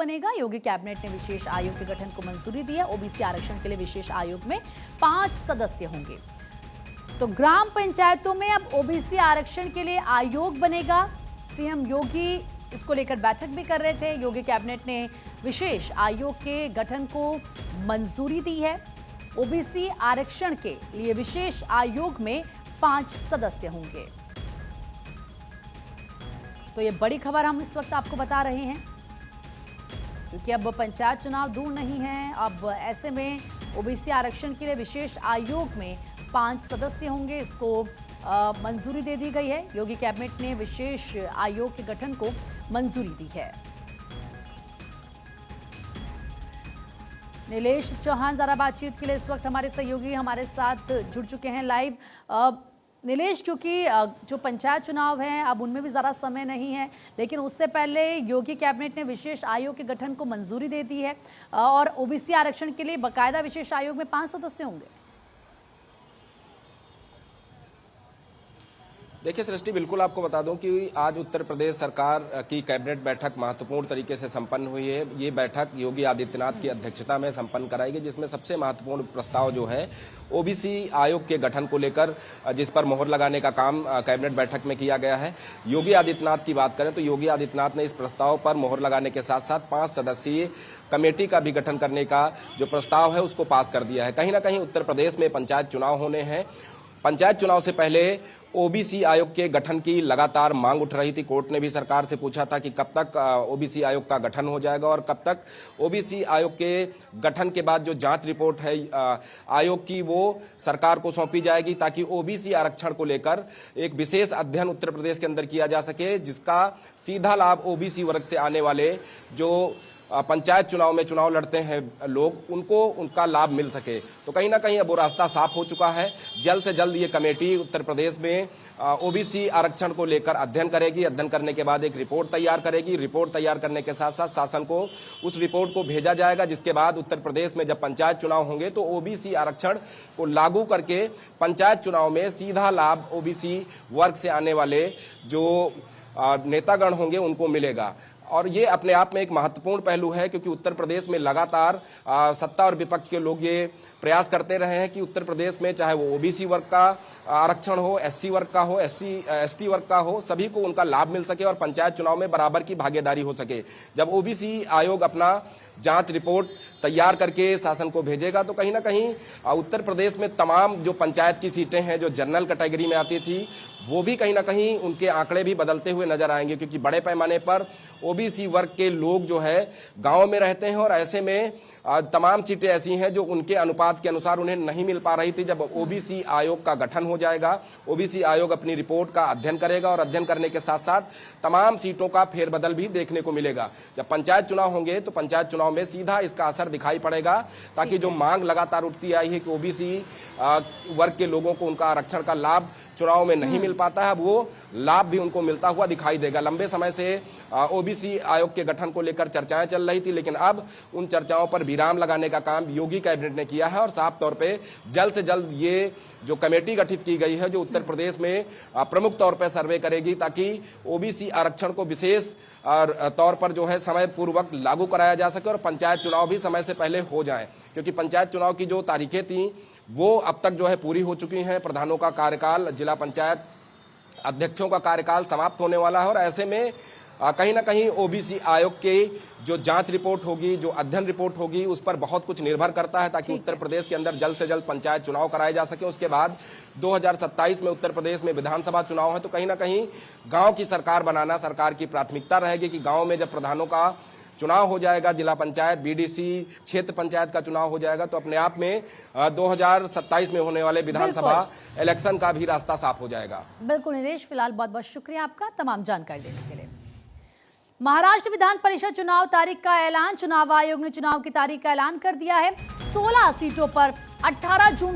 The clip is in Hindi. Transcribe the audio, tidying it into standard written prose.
बनेगा। योगी कैबिनेट ने विशेष आयोग के गठन को मंजूरी दी है। ओबीसी आरक्षण के लिए विशेष आयोग में 5 सदस्य होंगे। तो ग्राम पंचायतों में अब ओबीसी आरक्षण के लिए आयोग बनेगा। सीएम योगी इसको लेकर बैठक भी कर रहे थे। योगी कैबिनेट ने विशेष आयोग के गठन को मंजूरी दी है। ओबीसी आरक्षण के लिए विशेष आयोग में 5 सदस्य होंगे। तो ये बड़ी खबर हम इस वक्त आपको बता रहे हैं, क्योंकि अब पंचायत चुनाव दूर नहीं है। अब ऐसे में ओबीसी आरक्षण के लिए विशेष आयोग में 5 सदस्य होंगे। इसको मंजूरी दे दी गई है। योगी कैबिनेट ने विशेष आयोग के गठन को मंजूरी दी है। नीलेश चौहान जरा बातचीत के लिए इस वक्त हमारे सहयोगी हमारे साथ जुड़ चुके हैं लाइव। नीलेश, क्योंकि जो पंचायत चुनाव हैं अब उनमें भी ज़्यादा समय नहीं है, लेकिन उससे पहले योगी कैबिनेट ने विशेष आयोग के गठन को मंजूरी दे दी है और ओबीसी आरक्षण के लिए बाकायदा विशेष आयोग में 5 सदस्य होंगे। देखिए सृष्टि, बिल्कुल आपको बता दूं कि आज उत्तर प्रदेश सरकार की कैबिनेट बैठक महत्वपूर्ण तरीके से संपन्न हुई है। ये बैठक योगी आदित्यनाथ की अध्यक्षता में संपन्न कराई गई, जिसमें सबसे महत्वपूर्ण प्रस्ताव जो है ओबीसी आयोग के गठन को लेकर, जिस पर मोहर लगाने का काम कैबिनेट बैठक में किया गया है। योगी आदित्यनाथ की बात करें तो योगी आदित्यनाथ ने इस प्रस्ताव पर मोहर लगाने के साथ साथ 5 सदस्यीय कमेटी का भी गठन करने का जो प्रस्ताव है उसको पास कर दिया है। कहीं ना कहीं उत्तर प्रदेश में पंचायत चुनाव होने हैं। पंचायत चुनाव से पहले ओबीसी आयोग के गठन की लगातार मांग उठ रही थी। कोर्ट ने भी सरकार से पूछा था कि कब तक ओबीसी आयोग का गठन हो जाएगा और कब तक ओबीसी आयोग के गठन के बाद जो जांच रिपोर्ट है आयोग की वो सरकार को सौंपी जाएगी, ताकि ओबीसी आरक्षण को लेकर एक विशेष अध्ययन उत्तर प्रदेश के अंदर किया जा सके, जिसका सीधा लाभ ओबीसी वर्ग से आने वाले जो पंचायत चुनाव में चुनाव लड़ते हैं लोग, उनको उनका लाभ मिल सके। तो कहीं ना कहीं अब वो रास्ता साफ हो चुका है। जल्द से जल्द ये कमेटी उत्तर प्रदेश में ओबीसी आरक्षण को लेकर अध्ययन करेगी। अध्ययन करने के बाद एक रिपोर्ट तैयार करेगी। रिपोर्ट तैयार करने के साथ साथ शासन को उस रिपोर्ट को भेजा जाएगा, जिसके बाद उत्तर प्रदेश में जब पंचायत चुनाव होंगे तो ओबीसी आरक्षण को लागू करके पंचायत चुनाव में सीधा लाभ ओबीसी वर्ग से आने वाले जो नेतागण होंगे उनको मिलेगा। और ये अपने आप में एक महत्वपूर्ण पहलू है, क्योंकि उत्तर प्रदेश में लगातार सत्ता और विपक्ष के लोग ये प्रयास करते रहे हैं कि उत्तर प्रदेश में चाहे वो ओबीसी वर्ग का आरक्षण हो, एससी वर्ग का हो, एसटी वर्ग का हो, सभी को उनका लाभ मिल सके और पंचायत चुनाव में बराबर की भागीदारी हो सके। जब ओबीसी आयोग अपना जांच रिपोर्ट तैयार करके शासन को भेजेगा तो कहीं ना कहीं उत्तर प्रदेश में तमाम जो पंचायत की सीटें हैं जो जनरल कैटेगरी में आती थी, वो भी कहीं ना कहीं उनके आंकड़े भी बदलते हुए नजर आएंगे, क्योंकि बड़े पैमाने पर ओबीसी वर्ग के लोग जो है गांव में रहते हैं और ऐसे में तमाम सीटें ऐसी हैं जो उनके अनुपात के अनुसार उन्हें नहीं मिल पा रही थी। जब ओबीसी आयोग का गठन हो जाएगा, ओबीसी आयोग अपनी रिपोर्ट का अध्ययन करेगा और अध्ययन करने के साथ साथ तमाम सीटों का फेरबदल भी देखने को मिलेगा। जब पंचायत चुनाव होंगे तो पंचायत चुनाव में सीधा इसका असर दिखाई पड़ेगा, ताकि जो मांग लगातार उठती आई है कि ओबीसी वर्ग के लोगों को उनका आरक्षण का लाभ चुनाव में नहीं मिल पाता है, अब वो लाभ भी उनको मिलता हुआ दिखाई देगा। लंबे समय से ओबीसी आयोग के गठन को लेकर चर्चाएं चल रही थी, लेकिन अब उन चर्चाओं पर विराम लगाने का काम योगी कैबिनेट ने किया है और साफ तौर पे जल्द से जल्द ये जो कमेटी गठित की गई है जो उत्तर प्रदेश में प्रमुख तौर पर सर्वे करेगी, ताकि ओबीसी आरक्षण को विशेष तौर पर जो है समय पूर्वक लागू कराया जा सके और पंचायत चुनाव भी समय से पहले हो जाए, क्योंकि पंचायत चुनाव की जो तारीखें थी वो अब तक जो है पूरी हो चुकी हैं। प्रधानों का कार्यकाल, जिला पंचायत अध्यक्षों का कार्यकाल समाप्त होने वाला है और ऐसे में कहीं ना कहीं ओबीसी आयोग के जो जांच रिपोर्ट होगी, जो अध्ययन रिपोर्ट होगी, उस पर बहुत कुछ निर्भर करता है, ताकि उत्तर प्रदेश के अंदर जल्द से जल्द पंचायत चुनाव कराए जा सके। उसके बाद 2027 में उत्तर प्रदेश में विधानसभा चुनाव है, तो कहीं ना कहीं गांव की सरकार बनाना सरकार की प्राथमिकता रहेगी कि गांव में जब प्रधानों का चुनाव हो जाएगा, जिला पंचायत, बीडीसी, क्षेत्र पंचायत का चुनाव हो जाएगा, तो अपने आप में 2027 में होने वाले विधानसभा इलेक्शन का भी रास्ता साफ हो जाएगा। बिल्कुल नीलेश, फिलहाल बहुत बहुत शुक्रिया आपका तमाम जानकारी देने के लिए। महाराष्ट्र विधान परिषद चुनाव तारीख का ऐलान। चुनाव आयोग ने चुनाव की तारीख का ऐलान कर दिया है। 16 सीटों पर 18 जून